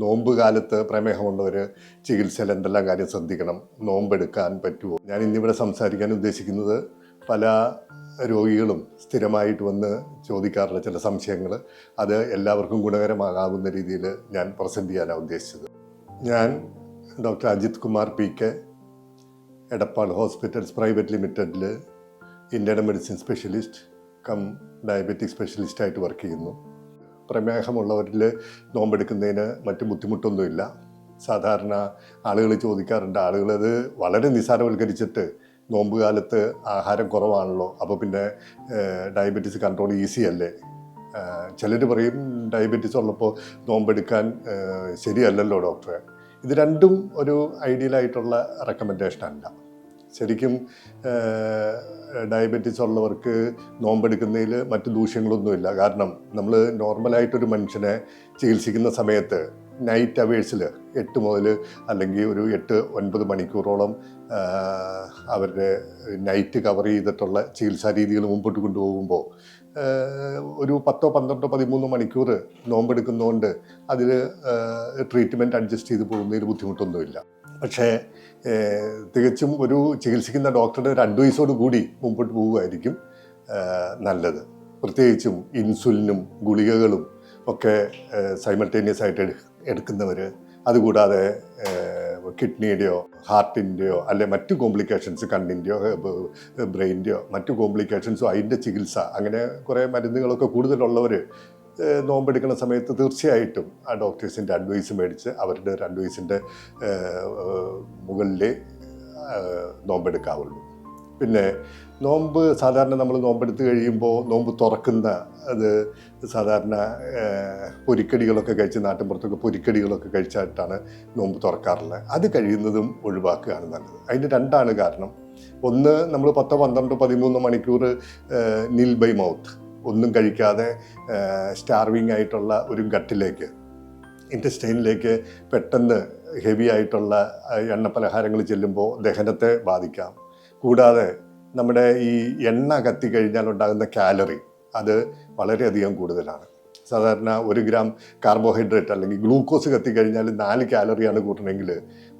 നോമ്പ് കാലത്ത് പ്രമേഹമുള്ളവർ ചികിത്സയിൽ എന്തെല്ലാം കാര്യം ശ്രദ്ധിക്കണം, നോമ്പെടുക്കാൻ പറ്റുമോ? ഞാൻ ഇന്നിവിടെ സംസാരിക്കാൻ ഉദ്ദേശിക്കുന്നത് പല രോഗികളും സ്ഥിരമായിട്ട് വന്ന് ചോദിക്കാറുള്ള ചില സംശയങ്ങൾ, അത് എല്ലാവർക്കും ഗുണകരമാകാവുന്ന രീതിയിൽ ഞാൻ പ്രസൻറ്റ് ചെയ്യാനാണ് ഉദ്ദേശിച്ചത്. ഞാൻ doctor Ajith Kumar PK, Edappal hospitals private ലിമിറ്റഡിൽ internal medicine specialist cum diabetic സ്പെഷ്യലിസ്റ്റായിട്ട് വർക്ക് ചെയ്യുന്നു. പ്രമേഹമുള്ളവരിൽ നോമ്പെടുക്കുന്നതിന് മറ്റ് ബുദ്ധിമുട്ടൊന്നുമില്ല. സാധാരണ ആളുകൾ ചോദിക്കാറുണ്ട്, ആളുകളത് വളരെ നിസ്സാരവൽക്കരിച്ചിട്ട് നോമ്പ് കാലത്ത് ആഹാരം കുറവാണല്ലോ, അപ്പോൾ പിന്നെ ഡയബറ്റീസ് കൺട്രോൾ ഈസി അല്ലേ? ചിലർ പറയും ഡയബറ്റീസ് ഉള്ളപ്പോൾ നോമ്പെടുക്കാൻ ശരിയല്ലല്ലോ ഡോക്ടറെ. ഇത് രണ്ടും ഒരു ഐഡിയലായിട്ടുള്ള റെക്കമെൻഡേഷൻ അല്ല. ശരിക്കും ഡയബറ്റീസ് ഉള്ളവർക്ക് നോമ്പെടുക്കുന്നതിൽ മറ്റ് ദൂഷ്യങ്ങളൊന്നുമില്ല. കാരണം നമ്മൾ നോർമലായിട്ടൊരു മനുഷ്യനെ ചികിത്സിക്കുന്ന സമയത്ത് നൈറ്റ് അവേഴ്സിൽ 8 മുതൽ അല്ലെങ്കിൽ ഒരു 8-9 മണിക്കൂറോളം അവരുടെ നൈറ്റ് കവർ ചെയ്തിട്ടുള്ള ചികിത്സാ രീതികൾ മുമ്പോട്ട് കൊണ്ടുപോകുമ്പോൾ ഒരു 10-12-13 മണിക്കൂർ നോമ്പെടുക്കുന്നതുകൊണ്ട് അതിൽ ട്രീറ്റ്മെൻറ്റ് അഡ്ജസ്റ്റ് ചെയ്ത് പോകുന്നതിൽ ബുദ്ധിമുട്ടൊന്നുമില്ല. പക്ഷേ തികച്ചും ഒരു ചികിത്സിക്കുന്ന ഡോക്ടറുടെ ഒരു അഡ്വൈസോട് കൂടി മുമ്പോട്ട് പോവുകയായിരിക്കും നല്ലത്. പ്രത്യേകിച്ചും ഇൻസുലിനും ഗുളികകളും ഒക്കെ സൈമൾട്ടേനിയസ് ആയിട്ട് എടുക്കുന്നവർ, അതുകൂടാതെ കിഡ്നിയുടെയോ ഹാർട്ടിൻ്റെയോ അല്ലെ മറ്റു കോംപ്ലിക്കേഷൻസ്, കണ്ണിൻ്റെയോ ബ്രെയിൻ്റെയോ മറ്റു കോംപ്ലിക്കേഷൻസോ അതിൻ്റെ ചികിത്സ, അങ്ങനെ കുറേ മരുന്നുകളൊക്കെ കൂടുതലുള്ളവർ നോമ്പെടുക്കുന്ന സമയത്ത് തീർച്ചയായിട്ടും ആ ഡോക്ടേഴ്സിൻ്റെ അഡ്വൈസ് മേടിച്ച് അവരുടെ ഒരു അഡ്വൈസിൻ്റെ മുകളിലേ നോമ്പെടുക്കാവുള്ളൂ. പിന്നെ നോമ്പ് സാധാരണ നമ്മൾ നോമ്പെടുത്ത് കഴിയുമ്പോൾ നോമ്പ് തുറക്കുന്ന അത് സാധാരണ പൊരിക്കടികളൊക്കെ കഴിച്ച്, നാട്ടിൻപുറത്തൊക്കെ പൊരിക്കടികളൊക്കെ കഴിച്ചിട്ടാണ് നോമ്പ് തുറക്കാറുള്ളത്. അത് കഴിയുന്നതും ഒഴിവാക്കുകയാണ് നല്ലത്. അതിന് രണ്ടാണ് കാരണം. ഒന്ന്, നമ്മൾ 10-12-13 മണിക്കൂർ നിൽ ബൈ മൗത്ത് ഒന്നും കഴിക്കാതെ സ്റ്റാർവിങ് ആയിട്ടുള്ള ഒരു ഗട്ടിലേക്ക്, ഇൻറ്റസ്റ്റൈനിലേക്ക് പെട്ടെന്ന് ഹെവി ആയിട്ടുള്ള എണ്ണപ്പലഹാരങ്ങൾ ചെല്ലുമ്പോൾ ദഹനത്തെ ബാധിക്കാം. കൂടാതെ നമ്മുടെ ഈ എണ്ണ കത്തിക്കഴിഞ്ഞാൽ ഉണ്ടാകുന്ന കാലറി അത് വളരെയധികം കൂടുതലാണ്. സാധാരണ 1 ഗ്രാം കാർബോഹൈഡ്രേറ്റ് അല്ലെങ്കിൽ ഗ്ലൂക്കോസ് കത്തിക്കഴിഞ്ഞാൽ 4 കാലറിയാണ് കൂട്ടണമെങ്കിൽ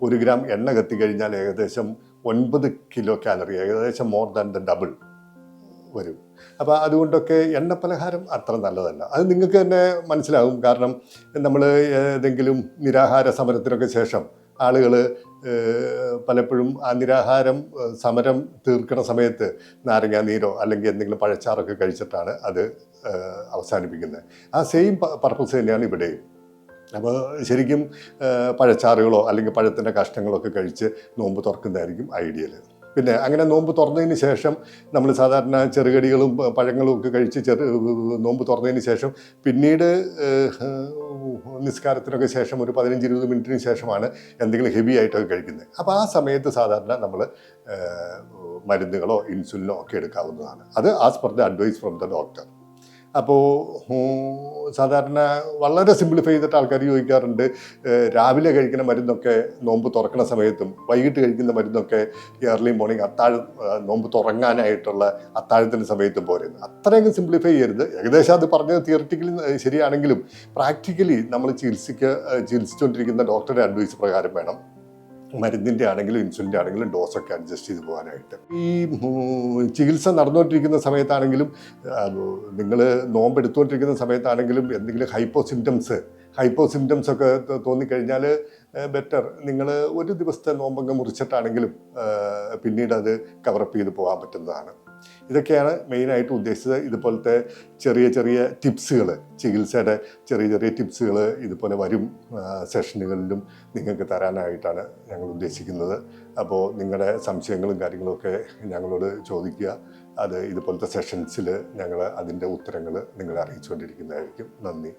1 ഗ്രാം എണ്ണ കത്തിക്കഴിഞ്ഞാൽ ഏകദേശം 9 കിലോ കാലറി, ഏകദേശം മോർ ദാൻ ദ ഡബിൾ വരും. അപ്പോൾ അതുകൊണ്ടൊക്കെ എണ്ണ പലഹാരം അത്ര നല്ലതല്ല. അത് നിങ്ങൾക്ക് തന്നെ മനസ്സിലാകും. കാരണം നമ്മൾ ഏതെങ്കിലും നിരാഹാര സമരത്തിനൊക്കെ ശേഷം ആളുകൾ പലപ്പോഴും ആ നിരാഹാരം സമരം തീർക്കണ സമയത്ത് നാരങ്ങാ നീരോ അല്ലെങ്കിൽ എന്തെങ്കിലും പഴച്ചാറൊക്കെ കഴിച്ചിട്ടാണ് അത് അവസാനിപ്പിക്കുന്നത്. ആ സെയിം പർപ്പസ് തന്നെയാണ് ഇവിടെയും. അപ്പോൾ ശരിക്കും പഴച്ചാറുകളോ അല്ലെങ്കിൽ പഴത്തിൻ്റെ കഷ്ണങ്ങളൊക്കെ കഴിച്ച് നോമ്പ് തുറക്കുന്നതായിരിക്കും ഐഡിയൽ. പിന്നെ അങ്ങനെ നോമ്പ് തുറന്നതിന് ശേഷം നമ്മൾ സാധാരണ ചെറുകടികളും പഴങ്ങളും ഒക്കെ കഴിച്ച് നോമ്പ് തുറന്നതിന് ശേഷം പിന്നീട് നിസ്കാരത്തിനൊക്കെ ശേഷം ഒരു 15-20 മിനിറ്റിന് ശേഷമാണ് എന്തെങ്കിലും ഹെവി ആയിട്ടൊക്കെ കഴിക്കുന്നത്. അപ്പോൾ ആ സമയത്ത് സാധാരണ നമ്മൾ മരുന്നുകളോ ഇൻസുലിനോ ഒക്കെ എടുക്കാവുന്നതാണ്. അത് as per the advice from the doctor. അപ്പോൾ സാധാരണ വളരെ സിംപ്ലിഫൈ ചെയ്തിട്ട് ആൾക്കാർ ചോദിക്കാറുണ്ട്, രാവിലെ കഴിക്കുന്ന മരുന്നൊക്കെ നോമ്പ് തുറക്കുന്ന സമയത്തും വൈകിട്ട് കഴിക്കുന്ന മരുന്നൊക്കെ ഏർലി മോർണിംഗ് നോമ്പ് തുറങ്ങാനായിട്ടുള്ള അത്താഴത്തിൻ്റെ സമയത്തും പോരുന്നു. അത്രയും സിംപ്ലിഫൈ ചെയ്യരുത്. ഏകദേശം അത് പറഞ്ഞത് തിയറിറ്റിക്കലി ശരിയാണെങ്കിലും പ്രാക്ടിക്കലി നമ്മൾ ചികിത്സിച്ചുകൊണ്ടിരിക്കുന്ന ഡോക്ടറുടെ അഡ്വൈസ് പ്രകാരം വേണം മരുന്നിൻ്റെ ആണെങ്കിലും ഇൻസുലിൻ്റെ ആണെങ്കിലും ഡോസൊക്കെ അഡ്ജസ്റ്റ് ചെയ്ത് പോകാനായിട്ട്. ഈ ചികിത്സ നടന്നുകൊണ്ടിരിക്കുന്ന സമയത്താണെങ്കിലും നിങ്ങൾ നോമ്പെടുത്തുകൊണ്ടിരിക്കുന്ന സമയത്താണെങ്കിലും എന്തെങ്കിലും ഹൈപ്പോ സിംറ്റംസ് ഒക്കെ തോന്നിക്കഴിഞ്ഞാൽ ബെറ്റർ നിങ്ങൾ ഒരു ദിവസത്തെ നോമ്പങ്ങ് മുറിച്ചിട്ടാണെങ്കിലും പിന്നീട് അത് കവറപ്പ് ചെയ്ത് പോകാൻ പറ്റുന്നതാണ്. ഇതൊക്കെയാണ് മെയിനായിട്ട് ഉദ്ദേശിച്ചത്. ഇതുപോലത്തെ ചെറിയ ചെറിയ ടിപ്സുകൾ, ചികിത്സയുടെ ചെറിയ ചെറിയ ടിപ്സുകൾ ഇതുപോലെ വരും സെഷനുകളിലും നിങ്ങൾക്ക് തരാനായിട്ടാണ് ഞങ്ങൾ ഉദ്ദേശിക്കുന്നത്. അപ്പോൾ നിങ്ങളുടെ സംശയങ്ങളും കാര്യങ്ങളൊക്കെ ഞങ്ങളോട് ചോദിക്കുക. അത് ഇതുപോലത്തെ സെഷൻസിൽ ഞങ്ങൾ അതിൻ്റെ ഉത്തരങ്ങൾ നിങ്ങളെ അറിയിച്ചുകൊണ്ടിരിക്കുന്നതായിരിക്കും. നന്ദി.